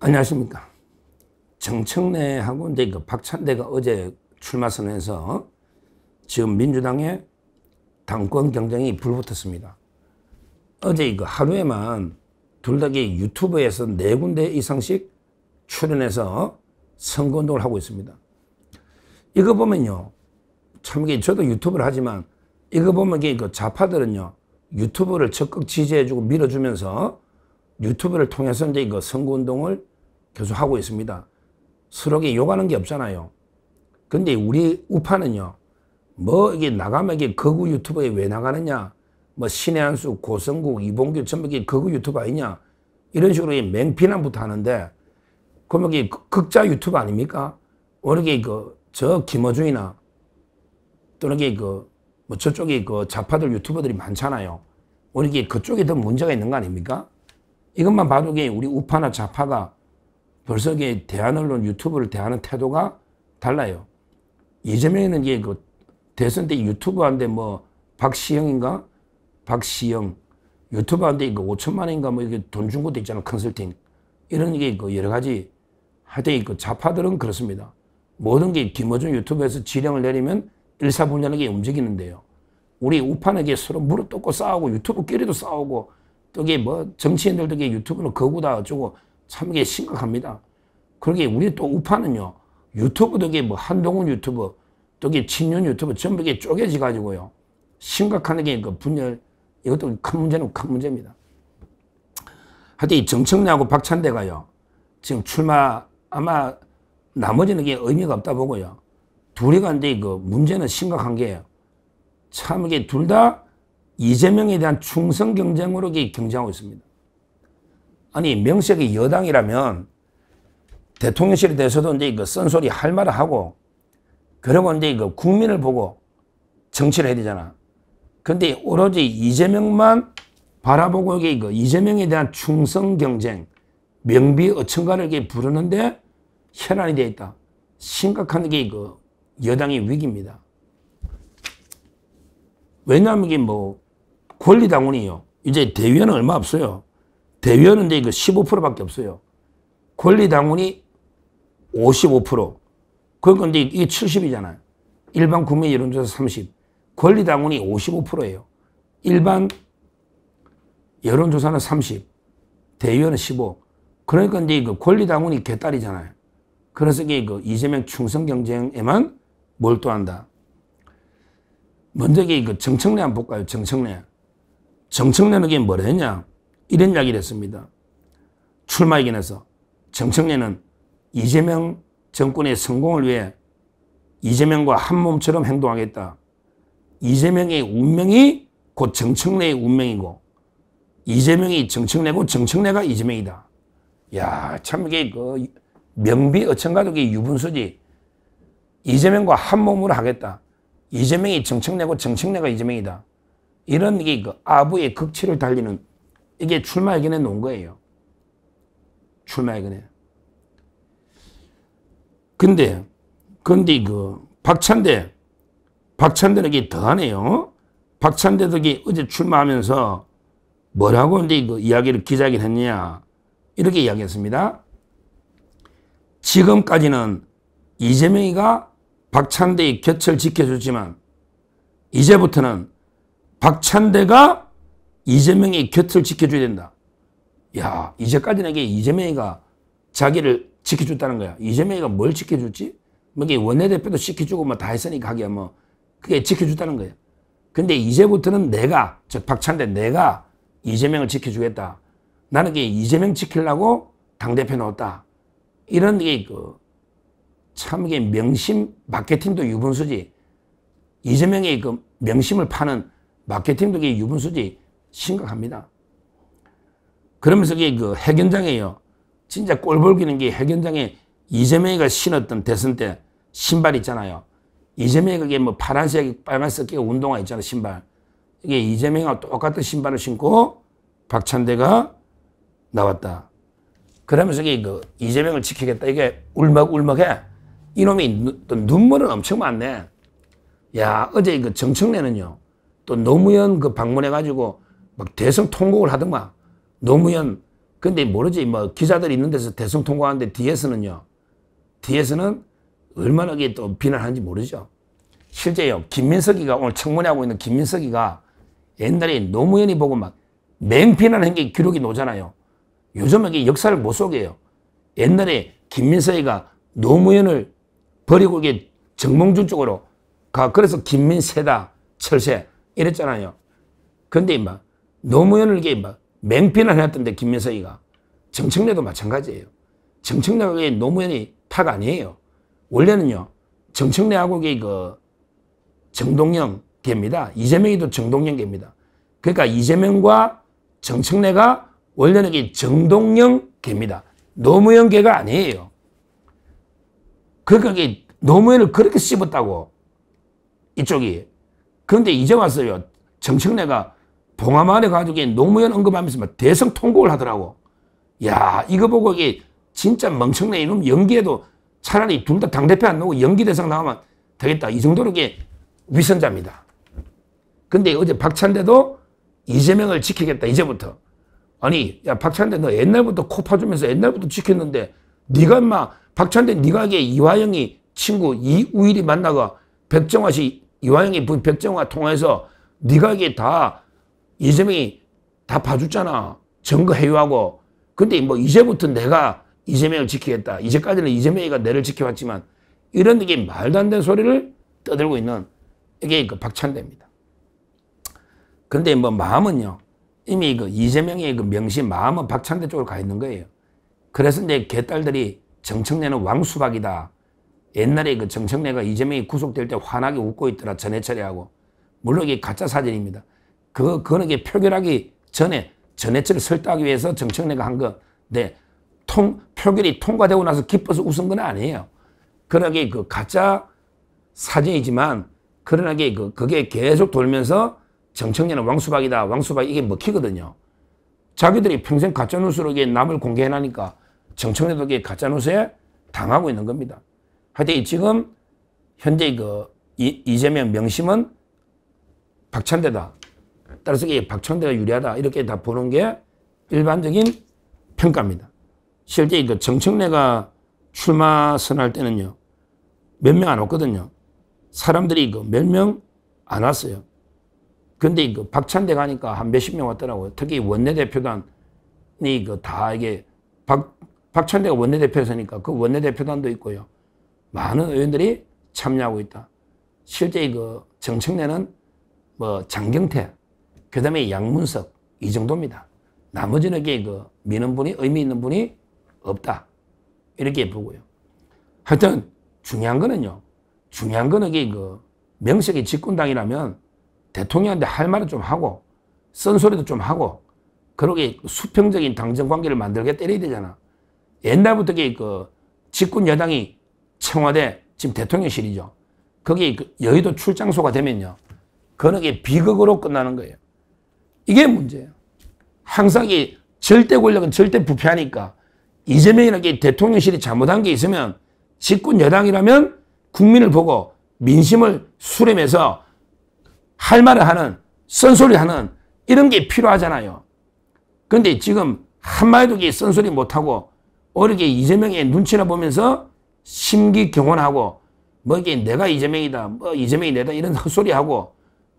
안녕하십니까. 정청래하고 이제 그 박찬대가 어제 출마 선언해서 지금 민주당의 당권 경쟁이 불붙었습니다. 어제 이거 하루에만 둘 다 유튜브에서 4군데 이상씩 출연해서 선거운동을 하고 있습니다. 이거 보면요. 참 이게 저도 유튜브를 하지만 이거 보면 그 좌파들은요. 유튜브를 적극 지지해주고 밀어주면서 유튜브를 통해서 이제 이거 선거운동을 계속 하고 있습니다. 서로 욕하는 게 없잖아요. 근데 우리 우파는요, 뭐 이게 나가면 이게 거구 유튜브에 왜 나가느냐, 뭐 신의 한수, 고성국, 이봉규 전부 이게 거구 유튜브 아니냐, 이런 식으로 맹비난부터 하는데, 그러면 이게 극자 유튜브 아닙니까? 오늘 이게 저 김어준이나 또는 이게 뭐 저쪽에 좌파들 유튜버들이 많잖아요. 오늘 이게 그쪽에 더 문제가 있는 거 아닙니까? 이것만 봐도 우리 우파나 좌파가 벌써 대한언론 유튜브를 대하는 태도가 달라요. 이재명이는 대선 때 유튜브한테 뭐 박시영인가? 박시영 유튜브한테 5천만 원인가 뭐 이게 돈 준 것도 있잖아. 컨설팅. 이런 여러 가지 하여튼 좌파들은 그렇습니다. 모든 게 김어준 유튜브에서 지령을 내리면 일사불란하게 움직이는데요. 우리 우파는 서로 무릎 꿇고 싸우고 유튜브끼리도 싸우고 또 뭐 정치인들도 유튜브는 거구다 어쩌고 참 이게 심각합니다. 그러게 우리 또 우파는요. 유튜브도 뭐 한동훈 유튜브 또 친윤 유튜브 전부 쪼개져 가지고요. 심각한 분열 이것도 큰 문제는 큰 문제입니다. 하여튼 이 정청래하고 박찬대가요. 지금 출마 아마 나머지는 의미가 없다 보고요. 둘이 간데 문제는 심각한 게요. 참 이게 둘 다 이재명에 대한 충성 경쟁으로 경쟁하고 있습니다. 아니 명색이 여당이라면 대통령실에 대해서도 이제 쓴소리 할 말을 하고 그리고 이제 국민을 보고 정치를 해야 되잖아. 근데 오로지 이재명만 바라보고 이재명에 대한 충성 경쟁, 명비 어천가를 부르는데 현안이 되어 있다. 심각한 게 여당의 위기입니다. 왜냐하면 이게 뭐 권리당원이요. 이제 대의원은 얼마 없어요. 대의원은 이제 15%밖에 없어요. 권리당원이 55%. 그러니까 이제 이게 70이잖아요. 일반 국민 여론조사 30. 권리당원이 55%예요. 일반 여론조사는 30. 대의원은 15. 그러니까 이제 권리당원이 개딸이잖아요. 그래서 이게 이재명 충성 경쟁에만 몰두한다. 먼저 정청래 한번 볼까요? 정청래. 정청래는 뭐라 했냐? 이런 이야기를 했습니다. 출마이긴해서 정청래는 이재명 정권의 성공을 위해 이재명과 한 몸처럼 행동하겠다. 이재명의 운명이 곧 정청래의 운명이고 이재명이 정청래고 정청래가 이재명이다. 야, 참 이게 명비 어천가독의 유분수지. 이재명과 한 몸으로 하겠다. 이재명이 정청래고 정청래가 이재명이다. 이런 게 아부의 극치를 달리는 이게 출마예견에 놓은 거예요. 출마예견에. 근데 박찬대는 이게 더하네요. 박찬대도 어제 출마하면서 뭐라고 이제 이야기를 기자회견 했느냐. 이렇게 이야기했습니다. 지금까지는 이재명이가 박찬대의 곁을 지켜줬지만 이제부터는 박찬대가 이재명의 곁을 지켜줘야 된다. 야, 이제까지는 이재명이가 자기를 지켜줬다는 거야. 이재명이가 뭘 지켜줬지? 뭐 원내대표도 지켜주고 뭐 다 했으니까 하기야 뭐 그게 지켜줬다는 거야. 근데 이제부터는 내가, 즉 박찬대 내가 이재명을 지켜주겠다. 나는 이재명 지키려고 당대표 넣었다. 이런 참 이게 명심 마케팅도 유분수지. 이재명의 명심을 파는 마케팅도 유분수지. 심각합니다. 그러면서 핵연장에요. 진짜 꼴보기는 핵연장에 이재명이가 신었던 대선 때 신발 있잖아요. 이재명이 뭐 파란색, 빨간색 운동화 있잖아, 신발. 이게 이재명이와 똑같은 신발을 신고 박찬대가 나왔다. 그러면서 이재명을 지키겠다. 이게 울먹울먹해. 이놈이 또 눈물은 엄청 많네. 야, 어제 정청래는요. 또 노무현 방문해가지고 막 대성 통곡을 하더만. 노무현 근데 모르지, 뭐, 기자들이 있는 데서 대성 통과하는데 뒤에서는 얼마나 또 비난하는지 모르죠. 실제요, 김민석이가 오늘 청문회 하고 있는 김민석이가 옛날에 노무현이 보고 막 맹비난한 게 기록이 나오잖아요. 요즘은 이게 역사를 못 속여요. 옛날에 김민석이가 노무현을 버리고 이게 정몽준 쪽으로 가, 그래서 김민세다, 철새, 이랬잖아요. 근데 막 노무현을 이게 막 맹비난했던데 김민석이가. 정청래도 마찬가지예요. 정청래가 노무현이 탁 아니에요. 원래는요, 정청래하고 정동영 계입니다. 이재명이도 정동영 계입니다. 그러니까 이재명과 정청래가 원래는 정동영 계입니다. 노무현 계가 아니에요. 그러니까 노무현을 그렇게 씹었다고, 이쪽이. 그런데 이제 왔어요. 정청래가 봉화마을에 가지고 노무현 언급하면서 막 대성 통곡을 하더라고. 야, 이거 보고 진짜 멍청네. 이놈 연기해도 차라리 둘 다 당대표 안 나오고 연기 대상 나오면 되겠다. 이 정도로 위선자입니다. 근데 어제 박찬대도 이재명을 지키겠다, 이제부터. 아니, 야, 박찬대 너 옛날부터 코 파주면서 옛날부터 지켰는데, 네가 박찬대 네가 이화영이 친구 이우일이 만나가 백정화 씨, 이화영이 백정화 통화해서 네가 다 이재명이 다 봐줬잖아. 증거 회유하고. 근데 뭐 이제부터 내가 이재명을 지키겠다. 이제까지는 이재명이가 내를 지켜왔지만, 이런 말도 안 되는 소리를 떠들고 있는 이게 박찬대입니다. 근데 뭐 마음은요, 이미 이재명의 명심, 마음은 박찬대 쪽으로 가 있는 거예요. 그래서 이제 개딸들이 정청래는 왕수박이다. 옛날에 정청래가 이재명이 구속될 때 환하게 웃고 있더라. 전해철이하고. 물론 이게 가짜 사진입니다. 그거는 표결하기 전에 전해철을 설득하기 위해서 정청래가 한 건데, 표결이 통과되고 나서 기뻐서 웃은 건 아니에요. 그러나 가짜 사진이지만, 그러나 그게 계속 돌면서 정청래는 왕수박이다. 왕수박 이게 먹히거든요. 자기들이 평생 가짜뉴스로 남을 공개해놔니까 정청래도 가짜뉴스에 당하고 있는 겁니다. 하여튼 지금 현재 이재명 명심은 박찬대다. 따라서 박찬대가 유리하다. 이렇게 다 보는 게 일반적인 평가입니다. 실제 정청래가 출마 선언할 때는요, 몇 명 안 왔거든요. 사람들이 몇 명 안 왔어요. 근데 박찬대 가니까 한 몇십 명 왔더라고요. 특히 원내대표단이 다 박찬대가 원내대표였으니까 그 원내대표단도 있고요. 많은 의원들이 참여하고 있다. 실제 정청래는 뭐 장경태, 그 다음에 양문석, 이 정도입니다. 나머지는 미는 분이, 의미 있는 분이 없다. 이렇게 보고요. 하여튼 중요한 거는요, 명색이 집권당이라면 대통령한테 할 말은 좀 하고, 쓴소리도 좀 하고, 그러게 수평적인 당정 관계를 만들게 때려야 되잖아. 옛날부터 집권 여당이 청와대, 지금 대통령실이죠. 거기 여의도 출장소가 되면요, 그런 게 비극으로 끝나는 거예요. 이게 문제예요. 항상 절대 권력은 절대 부패하니까, 이재명이나 대통령실이 잘못한 게 있으면 집권 여당이라면 국민을 보고 민심을 수렴해서 할 말을 하는, 쓴소리 하는 이런 게 필요하잖아요. 근데 지금 한마디도 쓴소리 못하고 오히려 이재명의 눈치나 보면서 심기경원하고 뭐 내가 이재명이다, 뭐 이재명이 내다 이런 헛소리하고,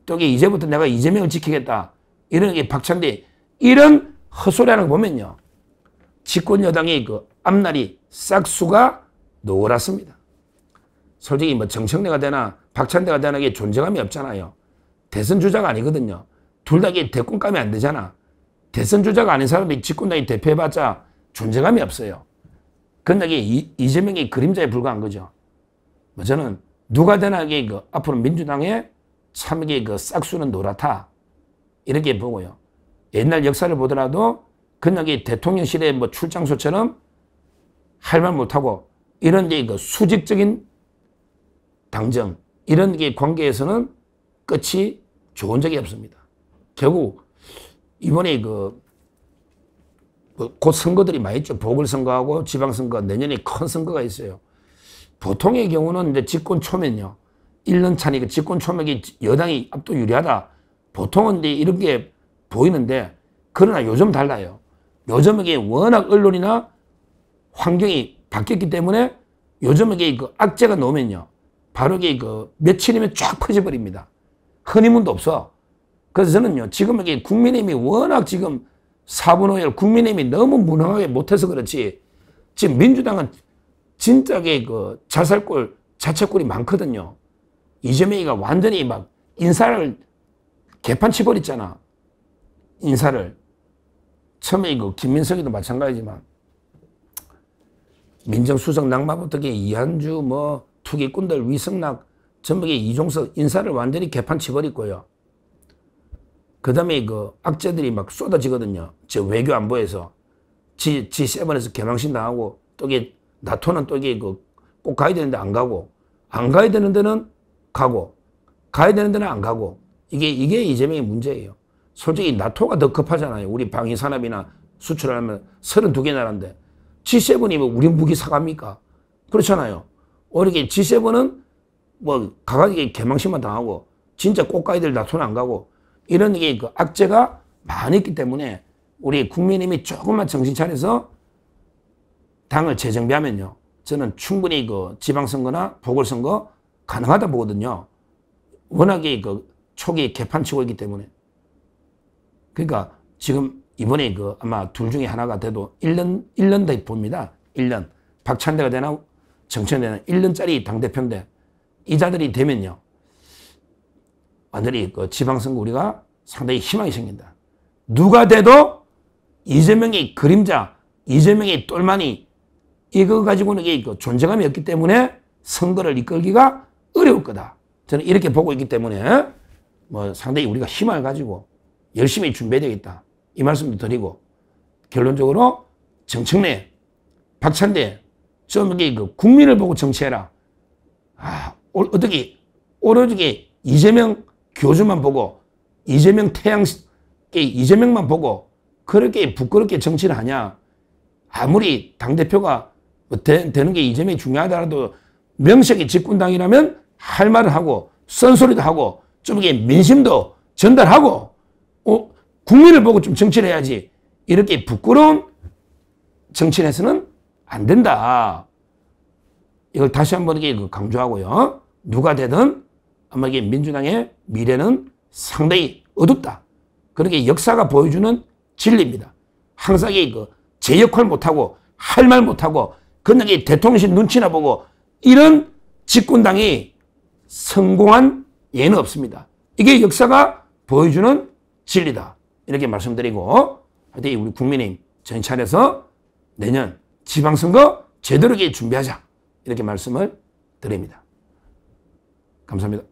또 이제부터 내가 이재명을 지키겠다 이런 게 박찬대, 이런 헛소리하는 거 보면요, 집권 여당의 앞날이 싹수가 노랗습니다. 솔직히 뭐 정청래가 되나 박찬대가 되나 게 존재감이 없잖아요. 대선 주자가 아니거든요. 둘 다 대권감이 안 되잖아. 대선 주자가 아닌 사람이 집권당이 대표해봤자 존재감이 없어요. 그런데 이재명의 그림자에 불과한 거죠. 뭐 저는 누가 되나 앞으로 민주당에 참 싹수는 노랗다. 이렇게 보고요. 옛날 역사를 보더라도 그냥 대통령실의 뭐 출장소처럼 할 말 못하고 이런 수직적인 당정, 이런 관계에서는 끝이 좋은 적이 없습니다. 결국 이번에 곧 선거들이 많이 있죠. 보궐선거하고 지방선거, 내년에 큰 선거가 있어요. 보통의 경우는 이제 집권 초면요, 1년 차니까 집권 초면이 여당이 압도 유리하다. 보통은 이제 이런 게 보이는데, 그러나 요즘 달라요. 요즘 이게 워낙 언론이나 환경이 바뀌었기 때문에 요즘 이게 그 악재가 나오면요. 바로 이게 그 며칠이면 쫙 퍼져버립니다. 흔히문도 없어. 그래서 저는요, 지금 이게 국민의힘이 워낙 지금 4분 5열 국민의힘이 너무 무능하게 못해서 그렇지, 지금 민주당은 진짜게 그 자살골, 자책골이 많거든요. 이재명이가 완전히 막 인사를 개판 치버렸잖아. 인사를. 처음에 그 김민석이도 마찬가지지만, 민정수석 낙마부터 이한주 뭐 투기꾼들 위성락 전부 이종석 인사를 완전히 개판 치버렸고요. 그 다음에 그 악재들이 막 쏟아지거든요. 저 외교안보에서 G7에서 개망신 당하고, 또 이게 나토는 또 이게 그 꼭 가야 되는데 안 가고, 안 가야 되는 데는 가고, 가야 되는 데는 안 가고, 이게 이재명의 문제예요. 솔직히 나토가 더 급하잖아요. 우리 방위 산업이나 수출하면 32개 나라인데 G7이 뭐 우리 무기 사갑니까? 그렇잖아요. 이렇게 G7은 뭐 가가지고 개망신만 당하고, 진짜 꼭 가야 될 나토는 안 가고, 이런 게 그 악재가 많이 있기 때문에 우리 국민의힘이 조금만 정신 차려서 당을 재정비하면요, 저는 충분히 그 지방선거나 보궐선거 가능하다 보거든요. 워낙에 그 초기 개판치고 있기 때문에. 그러니까 지금 이번에 그 아마 둘 중에 하나가 돼도 1년 더 봅니다. 1년. 박찬대가 되나 정청래 되나 1년짜리 당대표인데, 이 자들이 되면요, 완전히 그 지방선거 우리가 상당히 희망이 생긴다. 누가 돼도 이재명의 그림자, 이재명의 똘마니, 이거 가지고는 이게 그 존재감이 없기 때문에 선거를 이끌기가 어려울 거다. 저는 이렇게 보고 있기 때문에 뭐 상당히 우리가 희망을 가지고 열심히 준비해야 되겠다. 이 말씀도 드리고, 결론적으로 정청래, 박찬대, 좀 이게 그 국민을 보고 정치해라. 어떻게 오로지 이재명 교주만 보고, 이재명 이재명만 보고 그렇게 부끄럽게 정치를 하냐. 아무리 당대표가 뭐 되는 게 이재명이 중요하더라도 명색이 집권당이라면 할 말을 하고, 쓴소리도 하고, 좀 이게 민심도 전달하고, 국민을 보고 좀 정치를 해야지. 이렇게 부끄러운 정치를 해서는 안 된다. 이걸 다시 한번 이게 강조하고요. 누가 되든 아마 이게 민주당의 미래는 상당히 어둡다. 그렇게 역사가 보여주는 진리입니다. 항상 그 제 역할 못하고, 할 말 못하고, 그냥 대통령실 눈치나 보고, 이런 집권당이 성공한 예는 없습니다. 이게 역사가 보여주는 진리다. 이렇게 말씀드리고, 하여튼 우리 국민의힘 정신 차려서 내년 지방선거 제대로 준비하자. 이렇게 말씀을 드립니다. 감사합니다.